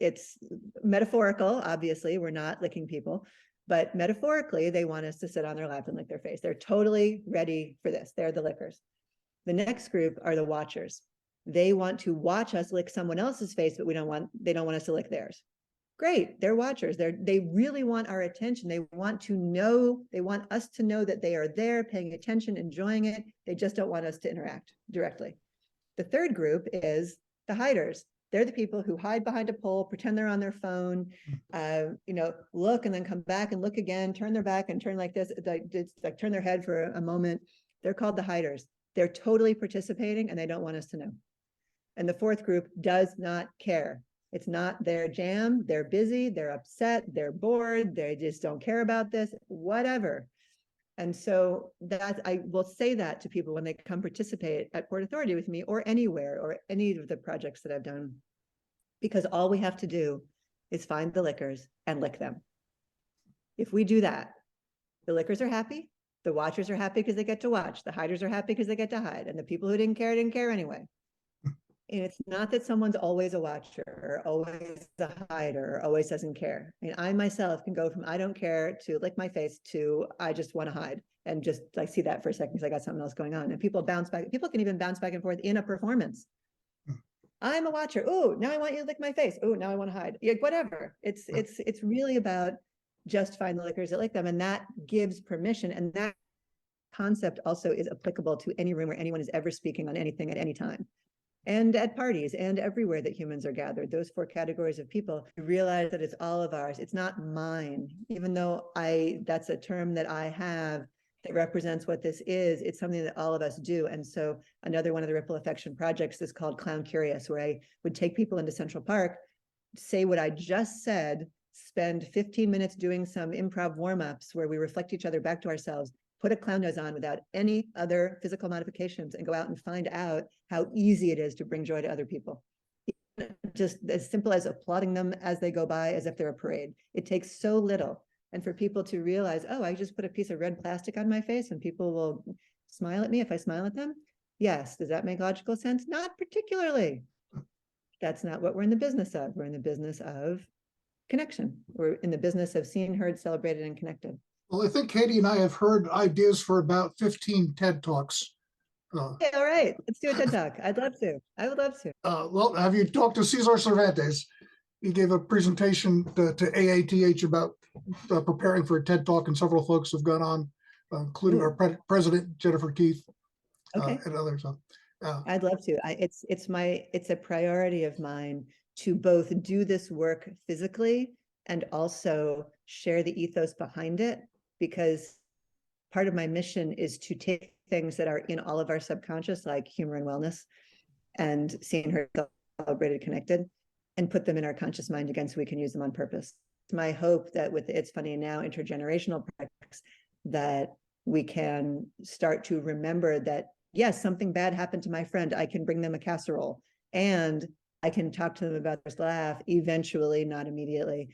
metaphorical, obviously. We're not licking people. But metaphorically, they want us to sit on their lap and lick their face. They're totally ready for this. They're the lickers. The next group are the watchers. They want to watch us lick someone else's face, but they don't want us to lick theirs. Great, they're watchers. They really want our attention. They want us to know that they are there, paying attention, enjoying it. They just don't want us to interact directly. The third group is the hiders. They're the people who hide behind a pole, pretend they're on their phone, look and then come back and look again, turn their back and turn like this, like turn their head for a moment. They're called the hiders. They're totally participating and they don't want us to know. And the fourth group does not care. It's not their jam. They're busy, they're upset, they're bored, they just don't care about this, whatever. And so that I will say that to people when they come participate at Port Authority with me or anywhere or any of the projects that I've done, because all we have to do is find the lickers and lick them. If we do that, the lickers are happy, the watchers are happy because they get to watch, the hiders are happy because they get to hide, and the people who didn't care anyway. And it's not that someone's always a watcher or always a hider or always doesn't care. I mean, I myself can go from I don't care to lick my face to I just want to hide and just like see that for a second because I got something else going on. And people bounce back. People can even bounce back and forth in a performance. I'm a watcher. Oh, now I want you to lick my face. Oh, now I want to hide. Yeah, whatever. It's really about just find the lickers that lick them, and that gives permission. And that concept also is applicable to any room where anyone is ever speaking on anything at any time. And at parties and everywhere that humans are gathered, those four categories of people, you realize that it's all of ours. It's not mine, even though that's a term that I have that represents what this is. It's something that all of us do. And so another one of the ripple affection projects is called Clown Curious, where I would take people into Central Park, say what I just said, spend 15 minutes doing some improv warm-ups where we reflect each other back to ourselves, put a clown nose on without any other physical modifications, and go out and find out how easy it is to bring joy to other people. Just as simple as applauding them as they go by as if they're a parade. It takes so little. And for people to realize, oh, I just put a piece of red plastic on my face and people will smile at me if I smile at them. Yes. Does that make logical sense? Not particularly. That's not what we're in the business of. We're in the business of connection. We're in the business of seen, heard, celebrated, and connected. Well, I think Katie and I have heard ideas for about 15 TED Talks. Okay, all right, let's do a TED Talk. I'd love to. I would love to. Well, have you talked to Cesar Cervantes? He gave a presentation to AATH about preparing for a TED Talk, and several folks have gone on, including our president, Jennifer Keith, Okay. and others. I'd love to. It's a priority of mine to both do this work physically and also share the ethos behind it, because part of my mission is to take things that are in all of our subconscious, like humor and wellness, and seeing her celebrated, connected, and put them in our conscious mind again so we can use them on purpose. It's my hope that with It's Funny Now intergenerational practice, that we can start to remember that, yes, something bad happened to my friend. I can bring them a casserole and I can talk to them about this laugh eventually, not immediately.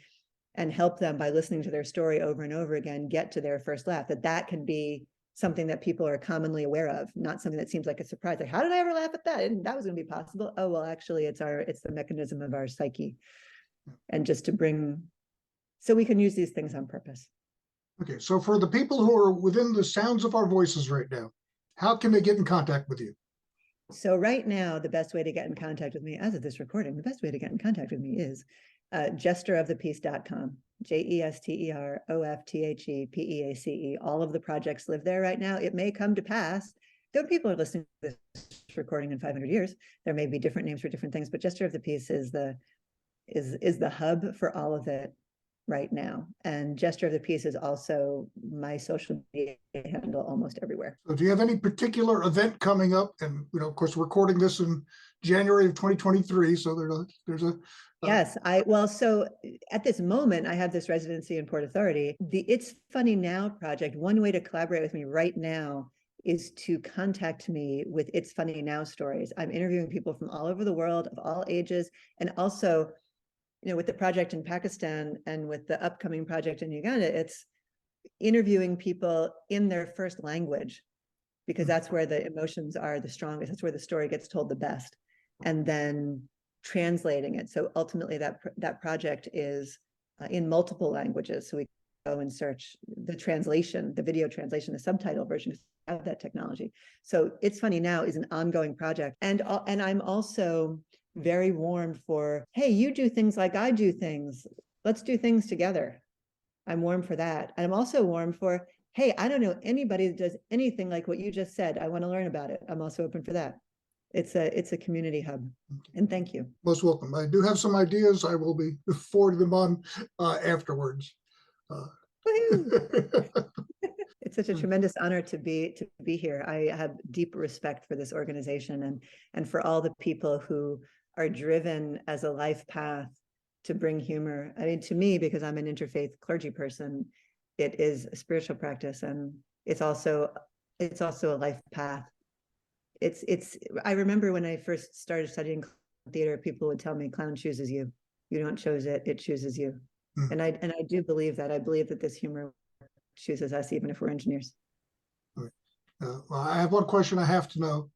and help them by listening to their story over and over again, get to their first laugh, that can be something that people are commonly aware of, not something that seems like a surprise. Like, how did I ever laugh at that? And that was going to be possible. Oh, well, actually, it's the mechanism of our psyche. And just to bring, so we can use these things on purpose. Okay, so for the people who are within the sounds of our voices right now, how can they get in contact with you? So right now, the best way to get in contact with me, as of this recording, the best way to get in contact with me is jesterofthepeace.com. JESTEROFTHEPEACE. All of the projects live there right now. It may come to pass, though people are listening to this recording in 500 years, there may be different names for different things, but Jester of the Peace is the hub for all of it right now. And Jester of the Peace is also my social media handle almost everywhere. So do you have any particular event coming up? And, of course, we're recording this in January of 2023. So there's a Yes, so at this moment, I have this residency in Port Authority. The It's Funny Now project, one way to collaborate with me right now is to contact me with It's Funny Now stories. I'm interviewing people from all over the world of all ages, and also, with the project in Pakistan and with the upcoming project in Uganda, it's interviewing people in their first language, because that's where the emotions are the strongest. That's where the story gets told the best. And then translating it. So ultimately that project is in multiple languages. So we go and search the translation, the video translation, the subtitle version of that technology. So It's Funny Now is an ongoing project. And I'm also very warm for, hey, you do things like I do things. Let's do things together. I'm warm for that. And I'm also warm for, hey, I don't know anybody that does anything like what you just said. I want to learn about it. I'm also open for that. It's a community hub. And thank you. Most welcome. I do have some ideas. I will be forwarding them on afterwards. It's such a tremendous honor to be here. I have deep respect for this organization and for all the people who are driven as a life path to bring humor. I mean, to me, because I'm an interfaith clergy person, it is a spiritual practice, and it's also a life path. I remember when I first started studying theater, people would tell me, clown chooses you. You don't choose it, it chooses you. And I do believe that. I believe that this humor chooses us, even if we're engineers. Well, I have one question I have to know.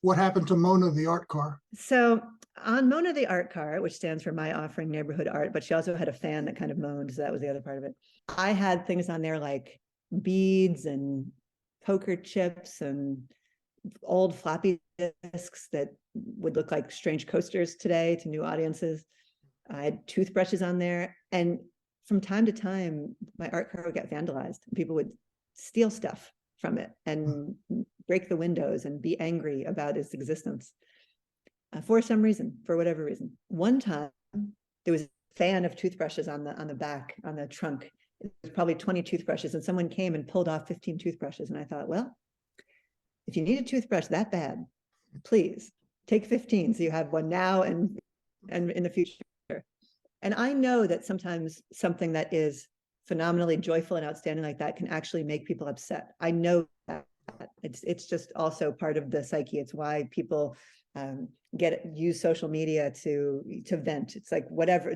What happened to Mona the art car? So on Mona the art car, which stands for My Offering Neighborhood Art, but she also had a fan that kind of moaned, so that was the other part of it. I had things on there like beads and poker chips and old floppy disks that would look like strange coasters today to new audiences. I had toothbrushes on there, and from time to time, my art car would get vandalized. People would steal stuff from it and break the windows and be angry about its existence for some reason, for whatever reason. One time, there was a fan of toothbrushes on the back, on the trunk. It was probably 20 toothbrushes, and someone came and pulled off 15 toothbrushes. And I thought, well, if you need a toothbrush that bad, please take 15 so you have one now and in the future. And I know that sometimes something that is phenomenally joyful and outstanding like that can actually make people upset. I know that. It's just also part of the psyche. It's why people use social media to vent. It's like whatever.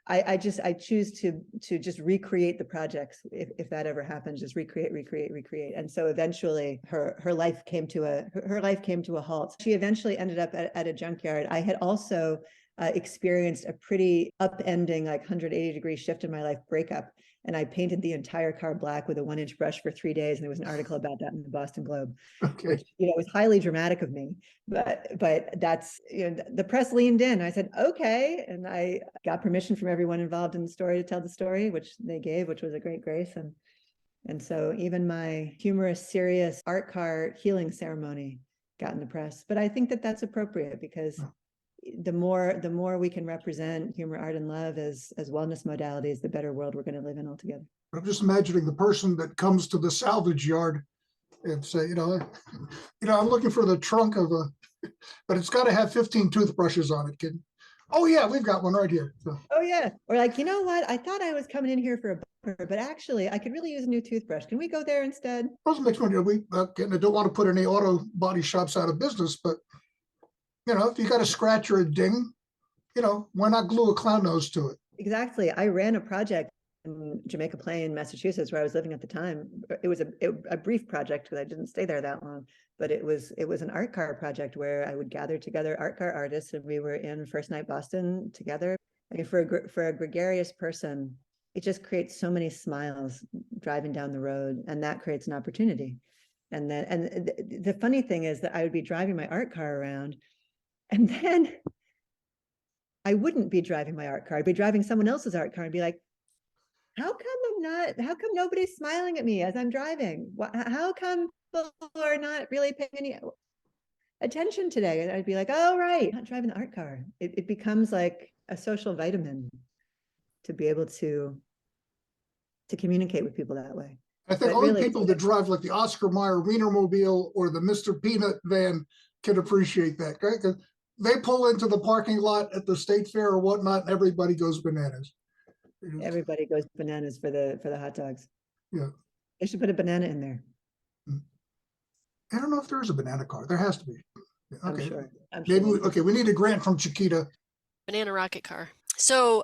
I choose to just recreate the projects if that ever happens. Just recreate. And so eventually her life came to a halt. She eventually ended up at a junkyard. I had also experienced a pretty upending, like 180-degree shift in my life breakup. And I painted the entire car black with a 1-inch brush for 3 days. And there was an article about that in the Boston Globe, which, was highly dramatic of me. But that's, the press leaned in. I said, okay. And I got permission from everyone involved in the story to tell the story, which they gave, which was a great grace. And so even my humorous, serious art car healing ceremony got in the press. But I think that that's appropriate, because the more we can represent humor, art, and love as wellness modalities, the better world we're going to live in altogether. I'm just imagining the person that comes to the salvage yard and say, I'm looking for the trunk of but it's got to have 15 toothbrushes on it, kid. Oh yeah, we've got one right here. So. Oh yeah. Or like, you know what? I thought I was coming in here for a bumper, but actually I could really use a new toothbrush. Can we go there instead? Also makes me wonder, I don't want to put any auto body shops out of business, but if you got a scratch or a ding, why not glue a clown nose to it? Exactly. I ran a project in Jamaica Plain, Massachusetts, where I was living at the time. It was a brief project because I didn't stay there that long, but it was an art car project where I would gather together art car artists, and we were in First Night Boston together. I mean, for a gregarious person, it just creates so many smiles driving down the road, and that creates an opportunity. And then, and the funny thing is that I would be driving my art car around, and then I wouldn't be driving my art car. I'd be driving someone else's art car and be like, how come nobody's smiling at me as I'm driving? How come people are not really paying any attention today? And I'd be like, oh, right, I'm not driving the art car. It becomes like a social vitamin to be able to communicate with people that way. I think But only really, people that drive like the Oscar Mayer Wienermobile or the Mr. Peanut van can appreciate that, right? Because they pull into the parking lot at the state fair or whatnot, and everybody goes bananas. everybody goes bananas for the hot dogs. Yeah. They should put a banana in there. I don't know if there is a banana car. There has to be. Okay. I'm Maybe sure. okay, we need a grant from Chiquita. Banana rocket car. So,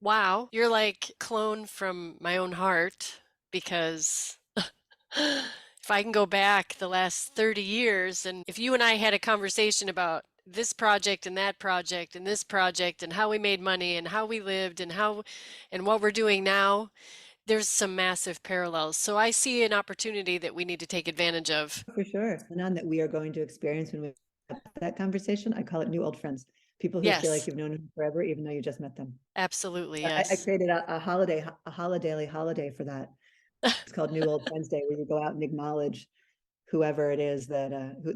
wow, you're like clone from my own heart, because if I can go back the last 30 years, and if you and I had a conversation about this project and that project and this project and how we made money and how we lived and what we're doing now, there's some massive parallels. So I see an opportunity that we need to take advantage of. For sure. None that we are going to experience when we have that conversation. I call it new old friends. People who feel like Yes, you've known them forever, even though you just met them. absolutely. I Yes. created a holiday for that. It's called New Old Friends Day, where you go out and acknowledge whoever it is that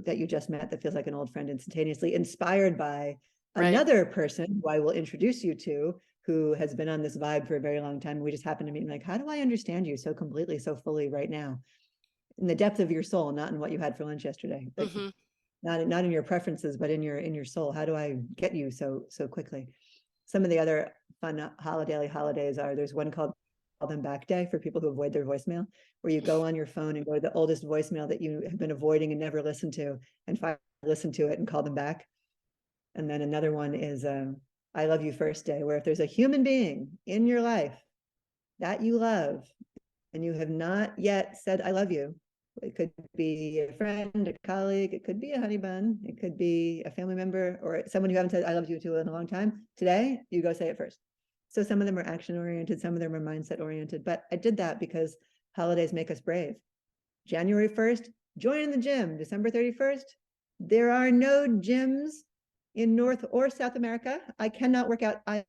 that you just met that feels like an old friend instantaneously, inspired by Right. another person who I will introduce you to, who has been on this vibe for a very long time. We just happen to meet, like, how do I understand you so completely, so fully right now? In the depth of your soul, not in what you had for lunch yesterday. Like, not in your preferences, but in your soul. How do I get you so quickly? Some of the other fun holidays are, there's one called Call Them Back Day for people who avoid their voicemail, where you go on your phone and go to the oldest voicemail that you have been avoiding and never listened to, and finally listen to it and call them back. And then another one is I Love You First Day, where if there's a human being in your life that you love and you have not yet said I love you, it could be a friend, a colleague, it could be a honey bun, it could be a family member, or someone you haven't said I love you to in a long time. Today, you go say it first. So some of them are action oriented, some of them are mindset oriented, but I did that because holidays make us brave. January 1st, join in the gym. December 31st, there are no gyms in North or South America. I cannot work out. I'm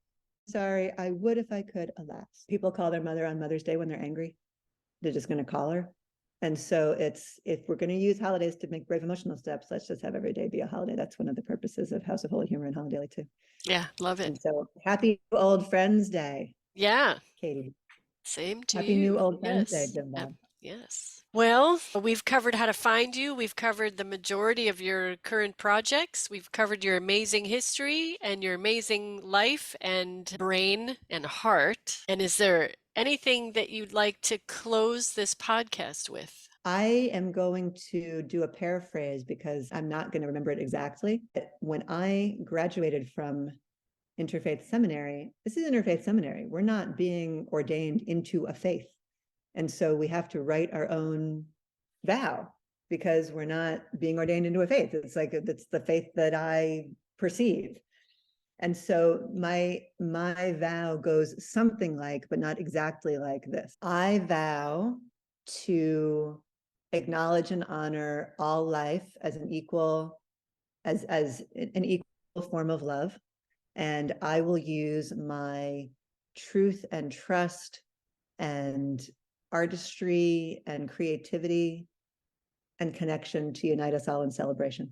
sorry, I would if I could, alas. People call their mother on Mother's Day when they're angry. They're just going to call her. And so it's, if we're going to use holidays to make brave emotional steps, let's just have every day be a holiday. That's one of the purposes of House of Holy Humor and Holiday too. Yeah, love it. And so happy Old Friends Day. Yeah. Katie. Same to Happy you. New Old Friends Yes. Day, Jim Bob. Yes. Well, we've covered how to find you. We've covered the majority of your current projects. We've covered your amazing history and your amazing life and brain and heart. And is there anything that you'd like to close this podcast with? I am going to do a paraphrase because I'm not going to remember it exactly. When I graduated from Interfaith Seminary, this is Interfaith Seminary. We're not being ordained into a faith. And so we have to write our own vow because we're not being ordained into a faith. It's like, it's the faith that I perceive. And so my vow goes something like, but not exactly like this. I vow to acknowledge and honor all life as an equal, as an equal form of love. And I will use my truth and trust and artistry and creativity and connection to unite us all in celebration.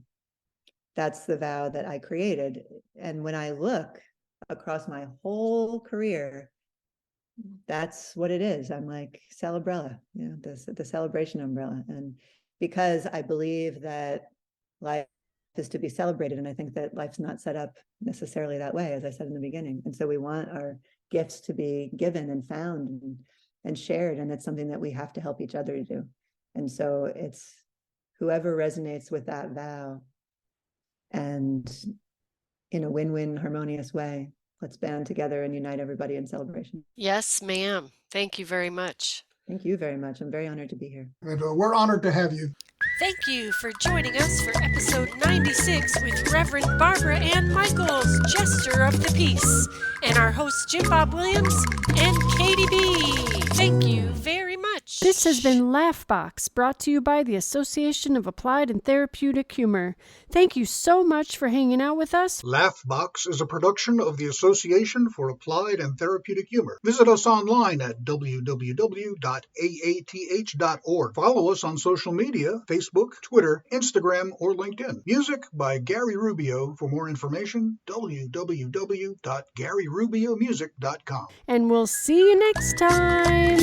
That's the vow that I created. And when I look across my whole career, that's what it is. I'm like Celebrella, you know, the celebration umbrella. And because I believe that life is to be celebrated, and I think that life's not set up necessarily that way, as I said in the beginning. And so we want our gifts to be given and found and shared, and it's something that we have to help each other do. And so it's whoever resonates with that vow and in a win-win harmonious way let's band together and unite everybody in celebration. Yes, ma'am. Thank you very much. Thank you very much. I'm very honored to be here. And we're honored to have you. Thank you for joining us for episode 96 with Reverend Barbara Ann Michaels, Jester of the Peace, and our hosts Jim Bob Williams and Katie B. Thank you very much. This has been Laughbox, brought to you by the Association of Applied and Therapeutic Humor. Thank you so much for hanging out with us. Laughbox is a production of the Association for Applied and Therapeutic Humor. Visit us online at www.aath.org. Follow us on social media, Facebook, Twitter, Instagram, or LinkedIn. Music by Gary Rubio. For more information, www.garyrubiomusic.com. And we'll see you next time.